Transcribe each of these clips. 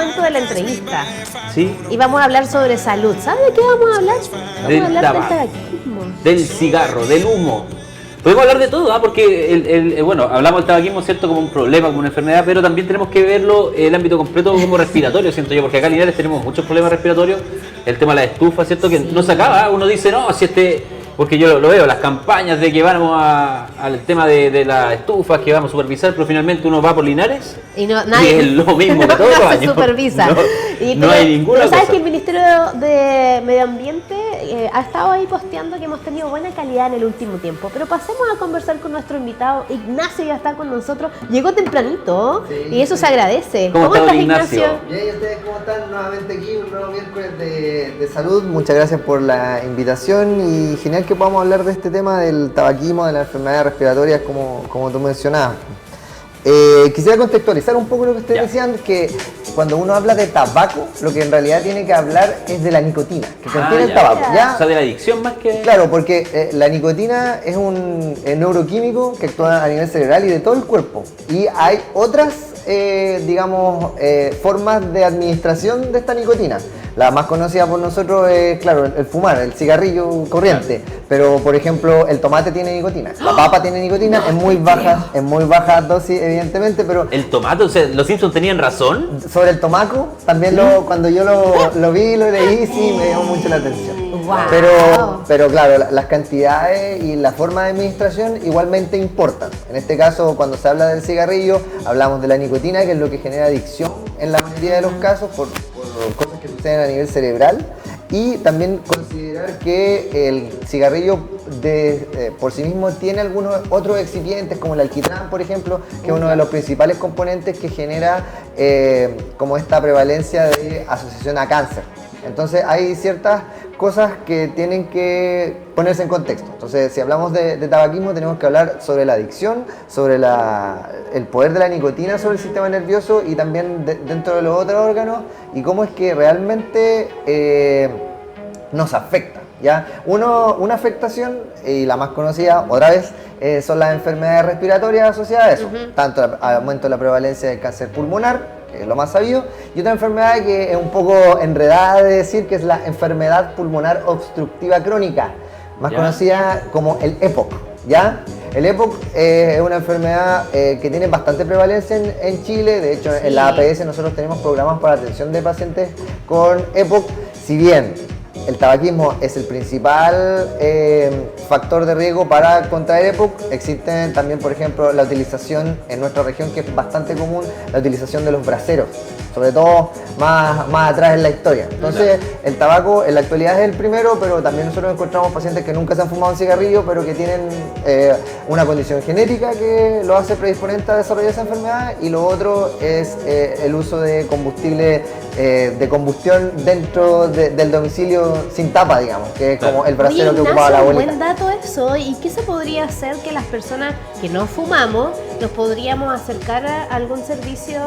momento de la entrevista. Sí. Y vamos a hablar sobre salud. ¿Sabes de qué vamos a hablar? Vamos a hablar del tabaquismo. Del cigarro, del humo. Podemos hablar de todo, porque bueno, hablamos del tabaquismo, ¿cierto?, como un problema, como una enfermedad, pero también tenemos que verlo en el ámbito completo como respiratorio, siento yo, porque acá en Linares tenemos muchos problemas respiratorios, el tema de la estufa, ¿cierto?, que no se acaba, uno dice, no, si porque yo lo veo, las campañas de que vamos al tema de las estufas, que vamos a supervisar, pero finalmente uno va por Linares y nadie, es lo mismo que todos los años. Supervisa. No hay ninguna pero ¿sabes cosa. que el Ministerio de Medio Ambiente ha estado ahí posteando que hemos tenido buena calidad en el último tiempo? Pero pasemos a conversar con nuestro invitado. Ignacio ya está con nosotros. Llegó tempranito, sí, y eso se agradece. ¿Cómo estás, Ignacio? Bien, ¿y ustedes cómo están? Nuevamente aquí, un nuevo miércoles de salud. Muchas gracias por la invitación y genial que podamos hablar de este tema del tabaquismo, de las enfermedades respiratorias, como tú mencionabas. Quisiera contextualizar un poco lo que ustedes decían, que cuando uno habla de tabaco, lo que en realidad tiene que hablar es de la nicotina que contiene el tabaco. ¿Ya? O sea, de la adicción más que... Claro, porque la nicotina es un neuroquímico que actúa a nivel cerebral y de todo el cuerpo. Y hay otras, formas de administración de esta nicotina. La más conocida por nosotros es, claro, el fumar, el cigarrillo corriente. Pero, por ejemplo, el tomate tiene nicotina, la papa tiene nicotina en muy bajas dosis, evidentemente, pero... ¿El tomate? O sea, ¿los Simpsons tenían razón? Sobre el tomaco, también cuando yo lo vi, lo leí, sí, me llamó mucho la atención. Wow. Pero claro, las cantidades y la forma de administración igualmente importan. En este caso, cuando se habla del cigarrillo, hablamos de la nicotina, que es lo que genera adicción en la mayoría de los casos por cosas que suceden a nivel cerebral. Y también considerar que el cigarrillo por sí mismo tiene algunos otros excipientes, como el alquitrán, por ejemplo, que es uno de los principales componentes que genera como esta prevalencia de asociación a cáncer. Entonces hay ciertas cosas que tienen que ponerse en contexto. Entonces, si hablamos de tabaquismo, tenemos que hablar sobre la adicción, sobre el poder de la nicotina sobre el sistema nervioso y también dentro de los otros órganos y cómo es que realmente nos afecta. ¿Ya? Una afectación, y la más conocida, otra vez, son las enfermedades respiratorias asociadas a eso, tanto al aumento de la prevalencia del cáncer pulmonar, que es lo más sabido, y otra enfermedad que es un poco enredada de decir, que es la enfermedad pulmonar obstructiva crónica, más conocida como el EPOC, ¿ya? El EPOC es una enfermedad que tiene bastante prevalencia en Chile. De hecho, en la APS nosotros tenemos programas para atención de pacientes con EPOC. Si bien el tabaquismo es el principal factor de riesgo para contraer EPOC, existen también, por ejemplo, la utilización en nuestra región, que es bastante común, la utilización de los braseros, sobre todo más atrás en la historia. Entonces, el tabaco en la actualidad es el primero, pero también nosotros encontramos pacientes que nunca se han fumado un cigarrillo, pero que tienen una condición genética que lo hace predisponente a desarrollar esa enfermedad, y lo otro es el uso de combustible de combustión dentro del domicilio sin tapa, digamos, que es como el brasero que ocupaba la abuelita. Buen dato eso. ¿Y qué se podría hacer que las personas que no fumamos nos podríamos acercar a algún servicio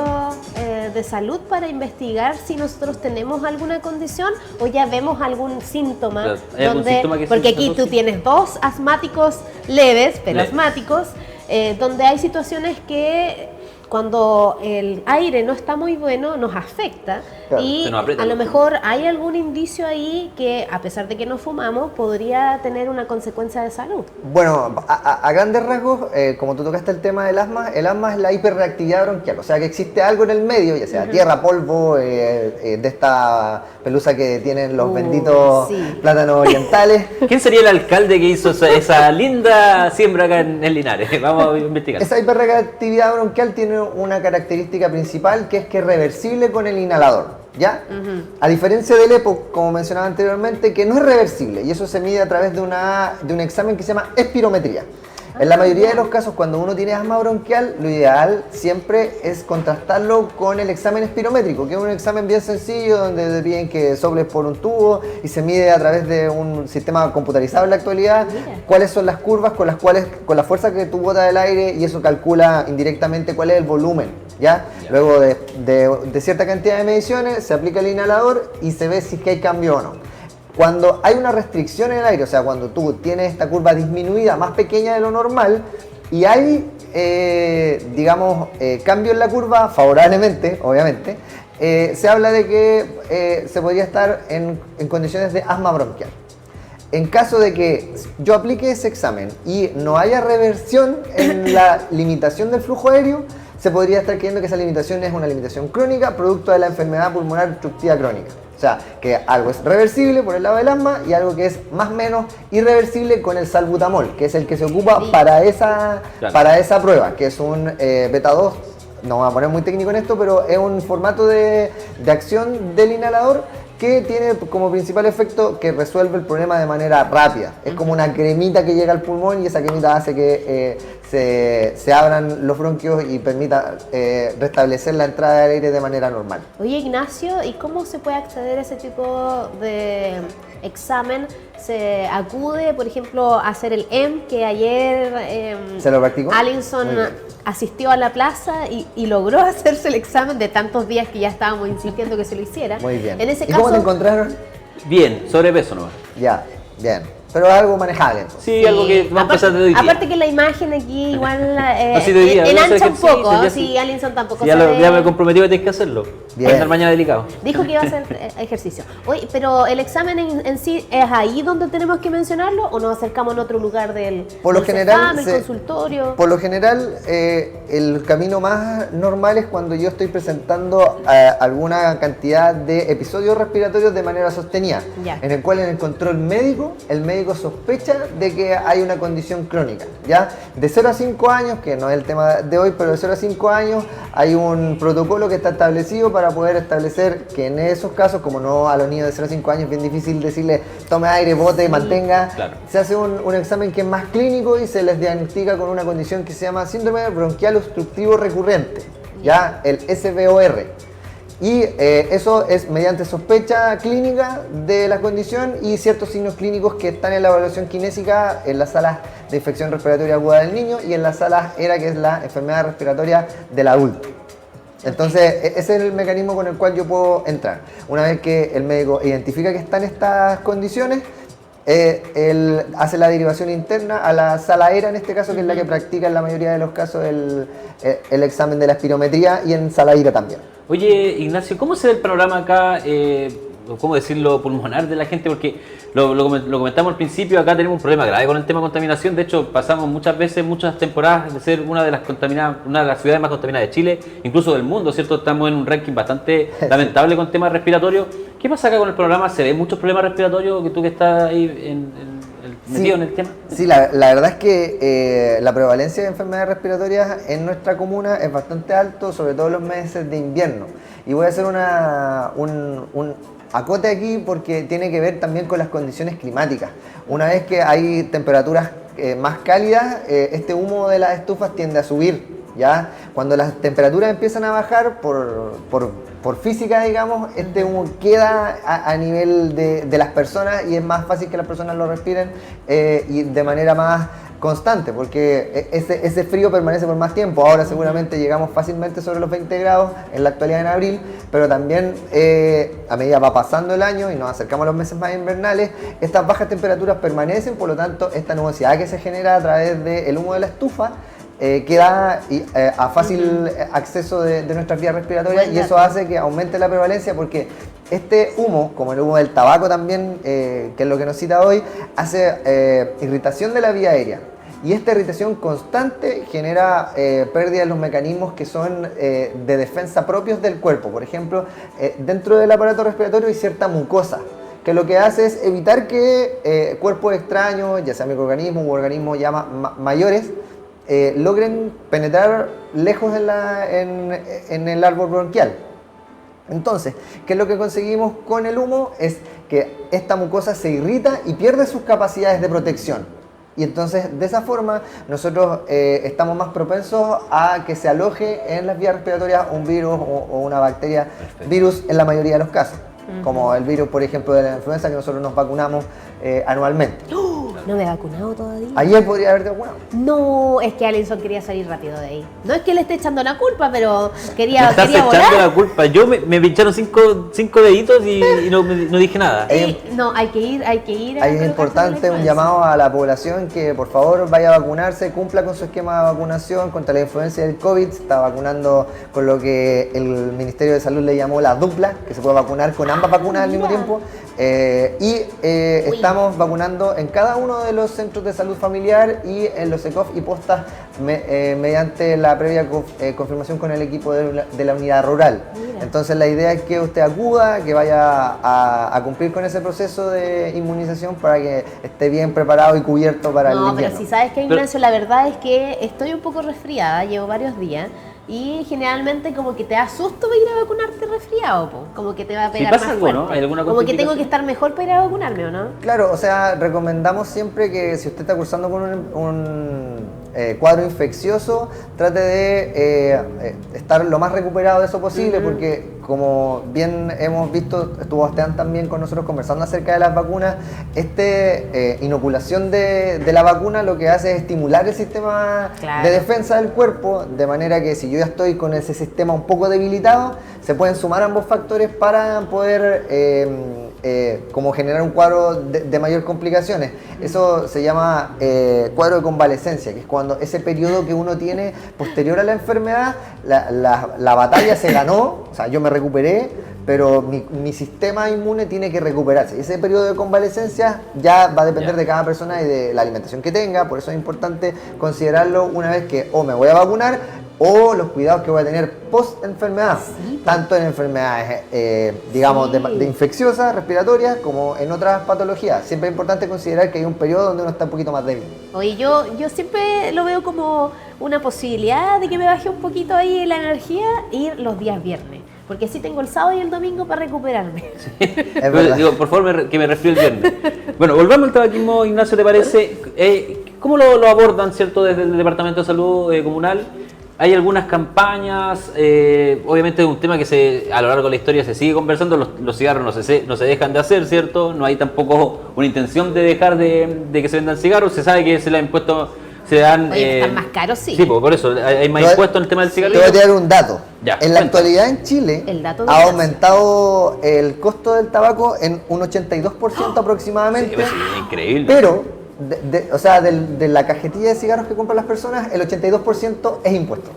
de salud para investigar si nosotros tenemos alguna condición o ya vemos algún síntoma? Porque aquí tú tienes dos asmáticos leves, pero asmáticos, donde hay situaciones que cuando el aire no está muy bueno nos afecta, claro, y a lo mejor hay algún indicio ahí que, a pesar de que no fumamos, podría tener una consecuencia de salud. Bueno, a grandes rasgos, como tú tocaste el tema del asma, el asma es la hiperreactividad bronquial, o sea que existe algo en el medio, ya sea tierra, polvo, de esta pelusa que tienen los benditos plátanos orientales. ¿Quién sería el alcalde que hizo esa linda siembra acá en Linares? Vamos a investigar. Esa hiperreactividad bronquial tiene una característica principal, que es que es reversible con el inhalador, ¿ya? A diferencia del EPOC, como mencionaba anteriormente, que no es reversible, y eso se mide a través de un examen que se llama espirometría. En la mayoría de los casos, cuando uno tiene asma bronquial, lo ideal siempre es contrastarlo con el examen espirométrico, que es un examen bien sencillo, donde te piden que soples por un tubo y se mide a través de un sistema computarizado en la actualidad cuáles son las curvas con la fuerza que tú botas del aire, y eso calcula indirectamente cuál es el volumen, ¿ya? Luego de cierta cantidad de mediciones, se aplica el inhalador y se ve si es que hay cambio o no. Cuando hay una restricción en el aire, o sea, cuando tú tienes esta curva disminuida, más pequeña de lo normal, y hay, cambio en la curva, favorablemente, obviamente, se habla de que se podría estar en condiciones de asma bronquial. En caso de que yo aplique ese examen y no haya reversión en la limitación del flujo aéreo, se podría estar creyendo que esa limitación es una limitación crónica producto de la enfermedad pulmonar obstructiva crónica. O sea, que algo es reversible por el lado del asma y algo que es más o menos irreversible con el salbutamol, que es el que se ocupa para esa prueba, que es un beta 2. No voy a poner muy técnico en esto, pero es un formato de acción del inhalador que tiene como principal efecto que resuelve el problema de manera rápida. Es como una cremita que llega al pulmón y esa cremita hace que se abran los bronquios y permita restablecer la entrada de aire de manera normal. Oye, Ignacio, ¿y cómo se puede acceder a ese tipo de examen? ¿Se acude, por ejemplo, a hacer el EM, que ayer ¿Se lo practicó? Allinson asistió a la plaza y logró hacerse el examen de tantos días que ya estábamos insistiendo que se lo hiciera? Muy bien. En ese ¿Y caso, cómo te encontraron? Bien, sobrepeso nomás. Ya, bien. Pero es algo manejable. Entonces. Sí, algo que va a pasar de hoy día. Aparte que la imagen aquí igual Así de hoy día, enancha un poco, ya sí, Allinson tampoco ya, sabe. ya me comprometí que tienes que hacerlo. Bien. Va a estar mañana delicado. Dijo que iba a hacer ejercicio. Oye, pero el examen en sí, ¿es ahí donde tenemos que mencionarlo o nos acercamos en otro lugar del Por lo del general, CEFAM, el consultorio? Por lo general, el camino más normal es cuando yo estoy presentando alguna cantidad de episodios respiratorios de manera sostenida, Ya. en el cual en el control médico, el médico sospecha de que hay una condición crónica, ¿ya? De 0 a 5 años, que no es el tema de hoy, pero de 0 a 5 años hay un protocolo que está establecido para poder establecer que en esos casos, como no a los niños de 0 a 5 años es bien difícil decirle tome aire, bote, mantenga, claro. Se hace un examen que es más clínico y se les diagnostica con una condición que se llama síndrome bronquial obstructivo recurrente, ¿ya? El SBOR. Y eso es mediante sospecha clínica de la condición y ciertos signos clínicos que están en la evaluación kinésica en las salas de infección respiratoria aguda del niño y en las salas ERA, que es la enfermedad respiratoria del adulto. Entonces, ese es el mecanismo con el cual yo puedo entrar. Una vez que el médico identifica que están estas condiciones, él hace la derivación interna a la sala ERA, en este caso, que es la que practica en la mayoría de los casos el examen de la espirometría, y en sala ERA también. Oye, Ignacio, ¿cómo se ve el panorama acá, cómo decirlo, pulmonar de la gente? Porque lo comentamos al principio, acá tenemos un problema grave con el tema de contaminación. De hecho, pasamos muchas veces, muchas temporadas de ser una de las ciudades más contaminadas de Chile, incluso del mundo, ¿cierto? Estamos en un ranking bastante lamentable con temas respiratorios. ¿Qué pasa acá con el panorama? ¿Se ven muchos problemas respiratorios? Que tú que estás ahí metido en el tema. Sí, la verdad es que la prevalencia de enfermedades respiratorias en nuestra comuna es bastante alto, sobre todo en los meses de invierno. Y voy a hacer un acote aquí porque tiene que ver también con las condiciones climáticas. Una vez que hay temperaturas más cálidas, este humo de las estufas tiende a subir, ¿ya? Cuando las temperaturas empiezan a bajar por física, digamos, este humo queda a nivel de las personas y es más fácil que las personas lo respiren y de manera más constante, porque ese frío permanece por más tiempo. Ahora seguramente llegamos fácilmente sobre los 20 grados en la actualidad en abril, pero también a medida va pasando el año y nos acercamos a los meses más invernales, estas bajas temperaturas permanecen, por lo tanto esta nubosidad que se genera a través del humo de la estufa queda a fácil acceso de nuestras vías respiratorias, y eso hace que aumente la prevalencia, porque este humo, como el humo del tabaco también, que es lo que nos cita hoy, hace irritación de la vía aérea. Y esta irritación constante genera pérdida de los mecanismos que son de defensa propios del cuerpo. Por ejemplo, dentro del aparato respiratorio hay cierta mucosa, que lo que hace es evitar que cuerpos extraños, ya sea microorganismos u organismos ya mayores, logren penetrar lejos en el árbol bronquial. Entonces, ¿qué es lo que conseguimos con el humo? Es que esta mucosa se irrita y pierde sus capacidades de protección. Y entonces, de esa forma, nosotros estamos más propensos a que se aloje en las vías respiratorias un virus o una bacteria. Perfecto. Virus en la mayoría de los casos, como el virus, por ejemplo, de la influenza, que nosotros nos vacunamos anualmente. No me he vacunado todavía. Ayer podría haberte vacunado. No, es que Alison quería salir rápido de ahí. No es que le esté echando la culpa, pero Me quería estás echando volar. la culpa. Yo me pincharon cinco deditos y no dije nada. No, hay que ir. Ahí es colocarse la importante un influenza. llamado a la población que por favor vaya a vacunarse, cumpla con su esquema de vacunación contra la influencia del COVID. Se está vacunando con lo que el Ministerio de Salud le llamó la dupla, que se puede vacunar con ambas vacunas al mismo mira. tiempo. Estamos vacunando en cada uno de los centros de salud familiar y en los ECOF y postas mediante la previa confirmación con el equipo de la unidad rural. Mira. Entonces la idea es que usted acuda, que vaya a cumplir con ese proceso de inmunización para que esté bien preparado y cubierto para el No, invierno. pero si sabes que, Ignacio, la verdad es que estoy un poco resfriada, llevo varios días. Y generalmente como que te da susto ir a vacunarte resfriado, po. Como que te va a pegar pasa más algo, ¿no? fuerte. ¿Hay alguna como que tengo contraindicación? que estar mejor para ir a vacunarme, ¿o no? Claro, o sea, recomendamos siempre que si usted está cursando con un cuadro infeccioso, trate de estar lo más recuperado de eso posible, porque como bien hemos visto, estuvo Esteban también con nosotros conversando acerca de las vacunas, inoculación de la vacuna lo que hace es estimular el sistema Claro. de defensa del cuerpo, de manera que si yo ya estoy con ese sistema un poco debilitado, se pueden sumar ambos factores para poder como generar un cuadro de mayor complicaciones. Eso se llama cuadro de convalecencia, que es cuando ese periodo que uno tiene posterior a la enfermedad, la batalla se ganó, o sea, yo me recuperé, pero mi sistema inmune tiene que recuperarse. Ese periodo de convalecencia ya va a depender de cada persona y de la alimentación que tenga, por eso es importante considerarlo una vez que o me voy a vacunar o los cuidados que voy a tener post enfermedad, tanto en enfermedades digamos de infecciosas, respiratorias, como en otras patologías. Siempre es importante considerar que hay un periodo donde uno está un poquito más débil. Oye, yo siempre lo veo como una posibilidad de que me baje un poquito ahí la energía ir los días viernes. Porque así tengo el sábado y el domingo para recuperarme. Es verdad. Digo, por favor, que me resfríe el viernes. Bueno, volvamos al tabaquismo, Ignacio, ¿te parece? ¿Cómo lo abordan, cierto, desde el Departamento de Salud Comunal? Hay algunas campañas, obviamente es un tema que a lo largo de la historia se sigue conversando, los cigarros no se dejan de hacer, ¿cierto? No hay tampoco una intención de dejar de que se vendan cigarros, se sabe que se le han impuesto, se dan... Oye, están más caros, sí. Sí, por eso, hay más impuestos en el tema del Te cigarrillo. voy a tirar un dato. Ya, En la cuenta. actualidad en Chile El dato de ha Ignacio. aumentado el costo del tabaco en un 82% aproximadamente. Sí, pues, sí, increíble. Pero, o sea, de la cajetilla de cigarros que compran las personas, el 82% es impuesto.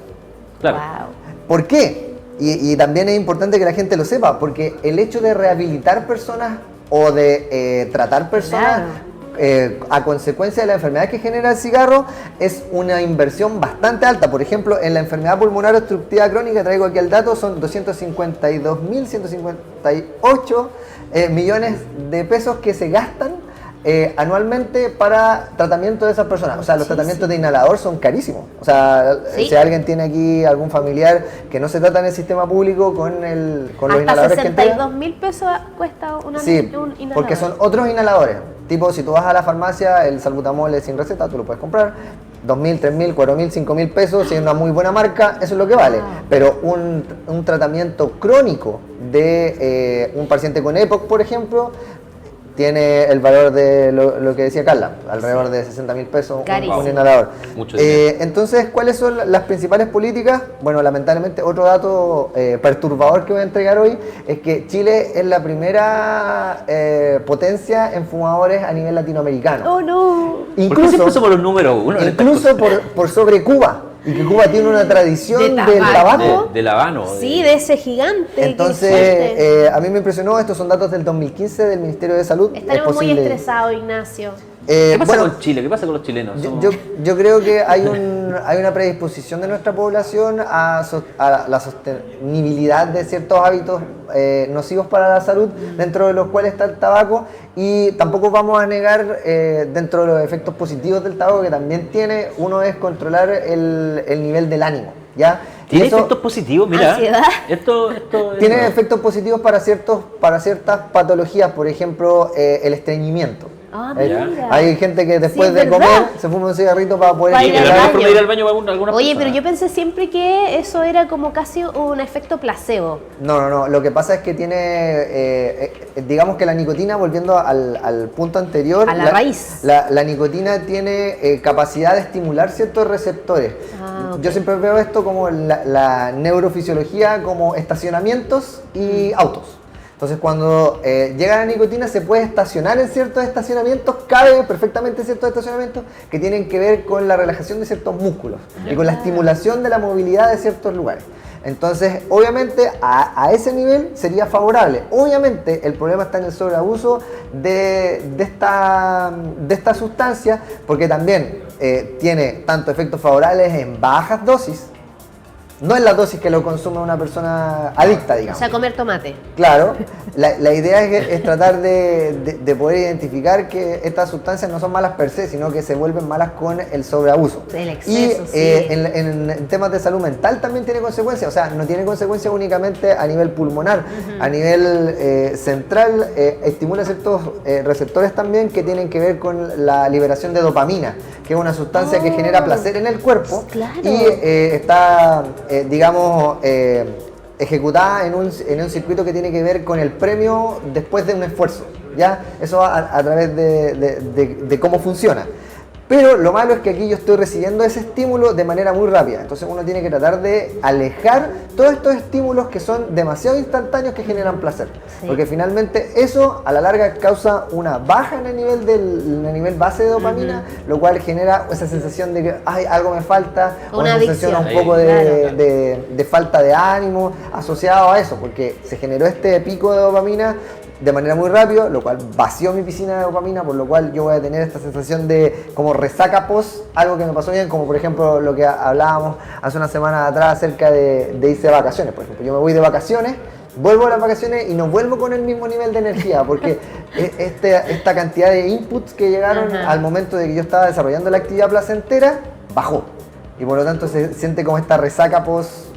Claro. Wow. ¿Por qué? Y también es importante que la gente lo sepa, porque el hecho de rehabilitar personas o de tratar personas a consecuencia de la enfermedad que genera el cigarro es una inversión bastante alta. Por ejemplo, en la enfermedad pulmonar obstructiva crónica, traigo aquí el dato, son 252.158 millones de pesos que se gastan anualmente para tratamiento de esas personas. O sea, los tratamientos de inhalador son carísimos. O sea, Sí. si alguien tiene aquí algún familiar que no se trata en el sistema público con los Hasta inhaladores que entrega. 62.000 pesos cuesta un Sí, inhalador. porque son otros inhaladores. Tipo, si tú vas a la farmacia, el salbutamol es sin receta, tú lo puedes comprar. 2.000, 3.000, 4.000, 5.000 pesos, si es una muy buena marca, eso es lo que vale. Pero un tratamiento crónico de un paciente con EPOC, por ejemplo, tiene el valor de lo que decía Carla, alrededor de 60.000 pesos Carísimo. un inhalador. Mucho dinero. Entonces, ¿cuáles son las principales políticas? Bueno, lamentablemente otro dato perturbador que voy a entregar hoy es que Chile es la primera potencia en fumadores a nivel latinoamericano. Oh, no. ¿Por qué siempre somos los números uno en estas Incluso cosas? por sobre Cuba. Y que Cuba tiene una tradición De del tabaco. tabaco. Del habano. Sí, de ese gigante. qué Entonces, fuerte. a mí me impresionó, estos son datos del 2015 del Ministerio de Salud. Estaremos Es muy posible- estresados, Ignacio. ¿Qué pasa bueno, con Chile? ¿Qué pasa con los chilenos? yo creo que hay una predisposición de nuestra población a la sostenibilidad de ciertos hábitos nocivos para la salud, dentro de los cuales está el tabaco, y tampoco vamos a negar dentro de los efectos positivos del tabaco que también tiene, uno es controlar el nivel del ánimo, ¿ya? ¿Tiene Y eso efectos positivos? Mira. Ansiedad. Esto tiene efectos positivos para ciertas patologías, por ejemplo, el estreñimiento. Ah, mira. Hay gente que después Sí, de es comer verdad. se fuma un cigarrito para poder Para Y ir la al mejor baño. forma de ir al baño para algunas Oye, pero personas. yo pensé siempre que eso era como casi un efecto placebo. No. Lo que pasa es que tiene, digamos que la nicotina, volviendo al punto anterior, A la raíz. La nicotina tiene capacidad de estimular ciertos receptores. Ah, ok. Yo siempre veo esto como la neurofisiología, como estacionamientos y autos. Entonces, cuando llega la nicotina, se puede estacionar en ciertos estacionamientos, cabe perfectamente en ciertos estacionamientos que tienen que ver con la relajación de ciertos músculos y con la estimulación de la movilidad de ciertos lugares. Entonces, obviamente, a ese nivel sería favorable. Obviamente, el problema está en el sobreabuso de esta sustancia, porque también tiene tanto efectos favorables en bajas dosis, no en la dosis que lo consume una persona adicta, O digamos. sea, comer tomate. Claro, la idea es tratar de poder identificar que estas sustancias no son malas per se, sino que se vuelven malas con el sobreabuso. El exceso, Y sí. en temas de salud mental también tiene consecuencias, o sea, no tiene consecuencias únicamente a nivel pulmonar, a nivel central estimula ciertos receptores también que tienen que ver con la liberación de dopamina, que es una sustancia que genera placer en el cuerpo Claro. y está, digamos, ejecutada en un circuito que tiene que ver con el premio después de un esfuerzo, ¿ya? Eso a través de cómo funciona. Pero lo malo es que aquí yo estoy recibiendo ese estímulo de manera muy rápida. Entonces uno tiene que tratar de alejar todos estos estímulos que son demasiado instantáneos que generan placer. Sí. Porque finalmente eso a la larga causa una baja en el nivel base de dopamina, lo cual genera esa sensación de que ay, algo me falta, o Una sensación un adicción. poco Claro. de falta de ánimo asociado a eso, porque se generó este pico de dopamina de manera muy rápida, lo cual vació mi piscina de dopamina, por lo cual yo voy a tener esta sensación de como resaca post algo que me pasó bien, como por ejemplo lo que hablábamos hace una semana atrás acerca de irse de vacaciones. Por ejemplo, yo me voy de vacaciones, vuelvo a las vacaciones y no vuelvo con el mismo nivel de energía, porque esta cantidad de inputs que llegaron Ajá. al momento de que yo estaba desarrollando la actividad placentera, bajó. Y por lo tanto se siente como esta resaca post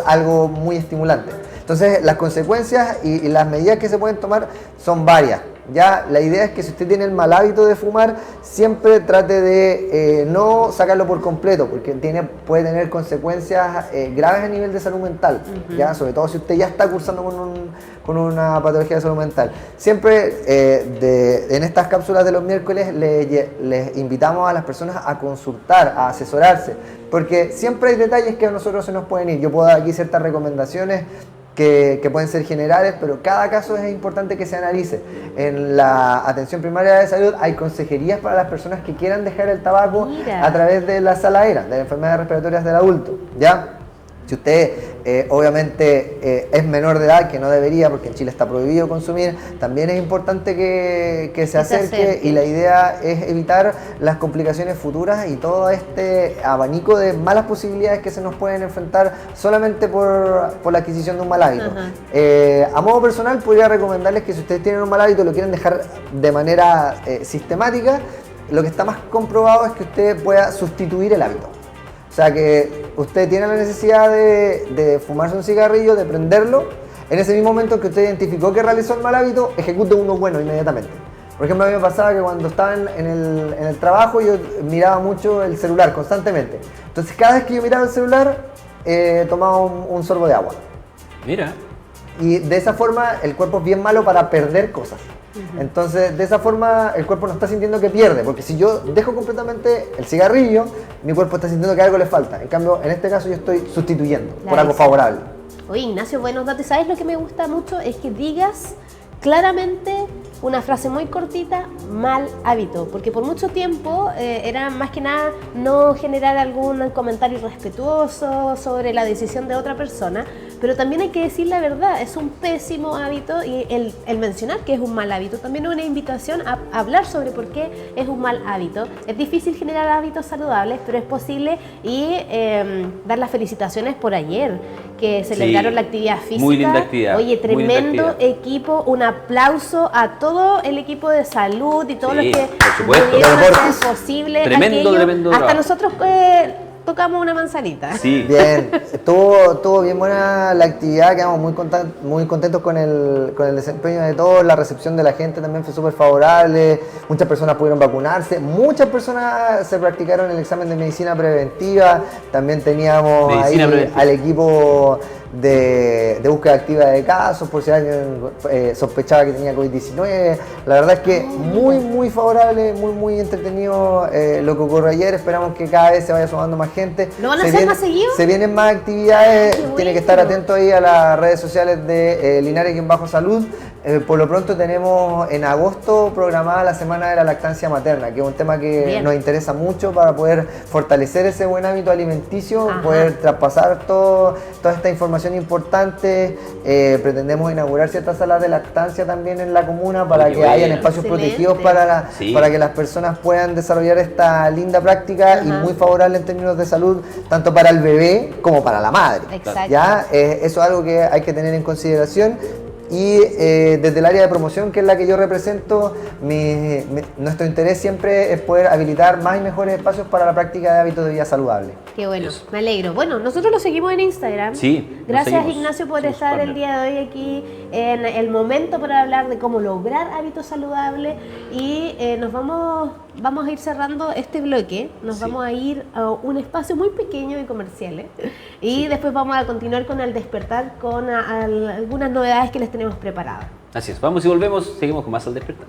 algo muy estimulante. Entonces las consecuencias y las medidas que se pueden tomar son varias. Ya la idea es que si usted tiene el mal hábito de fumar, siempre trate de no sacarlo por completo, porque puede tener consecuencias graves a nivel de salud mental, ya sobre todo si usted ya está cursando con una patología de salud mental. Siempre en estas cápsulas de los miércoles les invitamos a las personas a consultar, a asesorarse, porque siempre hay detalles que a nosotros se nos pueden ir. Yo puedo dar aquí ciertas recomendaciones que pueden ser generales, pero cada caso es importante que se analice. En la atención primaria de salud hay consejerías para las personas que quieran dejar el tabaco Mira. a través de la SALAERA, de las enfermedades respiratorias del adulto, ¿ya? Si usted obviamente es menor de edad, que no debería, porque en Chile está prohibido consumir, también es importante que se acerque, y la idea es evitar las complicaciones futuras y todo este abanico de malas posibilidades que se nos pueden enfrentar solamente por la adquisición de un mal hábito. A modo personal podría recomendarles que si ustedes tienen un mal hábito y lo quieren dejar de manera sistemática, lo que está más comprobado es que usted pueda sustituir el hábito. O sea que usted tiene la necesidad de fumarse un cigarrillo, de prenderlo, en ese mismo momento que usted identificó que realizó el mal hábito, ejecute uno bueno inmediatamente. Por ejemplo, a mí me pasaba que cuando estaba en el trabajo yo miraba mucho el celular constantemente. Entonces cada vez que yo miraba el celular, tomaba un sorbo de agua. Mira. Y de esa forma el cuerpo es bien malo para perder cosas. Entonces, de esa forma el cuerpo no está sintiendo que pierde, porque si yo dejo completamente el cigarrillo, mi cuerpo está sintiendo que algo le falta. En cambio, en este caso yo estoy sustituyendo por algo favorable. Oye, Ignacio, buenos datos. ¿Sabes lo que me gusta mucho? Es que digas claramente una frase muy cortita, mal hábito, porque por mucho tiempo era más que nada no generar algún comentario irrespetuoso sobre la decisión de otra persona, pero también hay que decir la verdad, es un pésimo hábito, y el mencionar que es un mal hábito también es una invitación a hablar sobre por qué es un mal hábito. Es difícil generar hábitos saludables, pero es posible, y dar las felicitaciones por ayer, que celebraron la actividad física. Muy linda actividad. Oye, tremendo actividad. equipo, un aplauso a todo el equipo de salud y todos Sí, los que por supuesto. pudieron Deportes. hacer posible Tremendo aquello. trabajo. Hasta nosotros tocamos una manzanita. Sí. Bien, estuvo bien buena la actividad, quedamos muy contentos con el desempeño de todos, la recepción de la gente también fue súper favorable, muchas personas pudieron vacunarse, muchas personas se practicaron el examen de medicina preventiva, también teníamos Medicina ahí preventiva. al equipo de búsqueda activa de casos, por si alguien sospechaba que tenía COVID-19. La verdad es que muy favorable, muy entretenido lo que ocurrió ayer. Esperamos que cada vez se vaya sumando más gente. ¿Lo van a hacer más seguido? Se vienen más actividades, Qué tiene que bueno. estar atento ahí a las redes sociales de Linares-Salud. Por lo pronto tenemos en agosto programada la Semana de la Lactancia Materna, que es un tema que Bien. nos interesa mucho para poder fortalecer ese buen hábito alimenticio, Ajá. poder traspasar toda esta información importante. Pretendemos inaugurar ciertas salas de lactancia también en la comuna para Qué que bueno. hayan espacios Excelente. protegidos Sí. para que las personas puedan desarrollar esta linda práctica y Ajá. muy favorable en términos de salud, tanto para el bebé como para la madre. Exacto. ¿Ya? Eso es algo que hay que tener en consideración. Y desde el área de promoción, que es la que yo represento, nuestro interés siempre es poder habilitar más y mejores espacios para la práctica de hábitos de vida saludable. Qué bueno, me alegro. Bueno, nosotros lo seguimos en Instagram. Sí, lo Gracias seguimos. Ignacio por Somos estar el partner. día de hoy aquí en el momento para hablar de cómo lograr hábitos saludables y vamos a ir cerrando este bloque, nos Sí. vamos a ir a un espacio muy pequeño de comerciales y después vamos a continuar con el despertar con algunas novedades que les tenemos preparadas. Así es, vamos y volvemos, seguimos con más al despertar.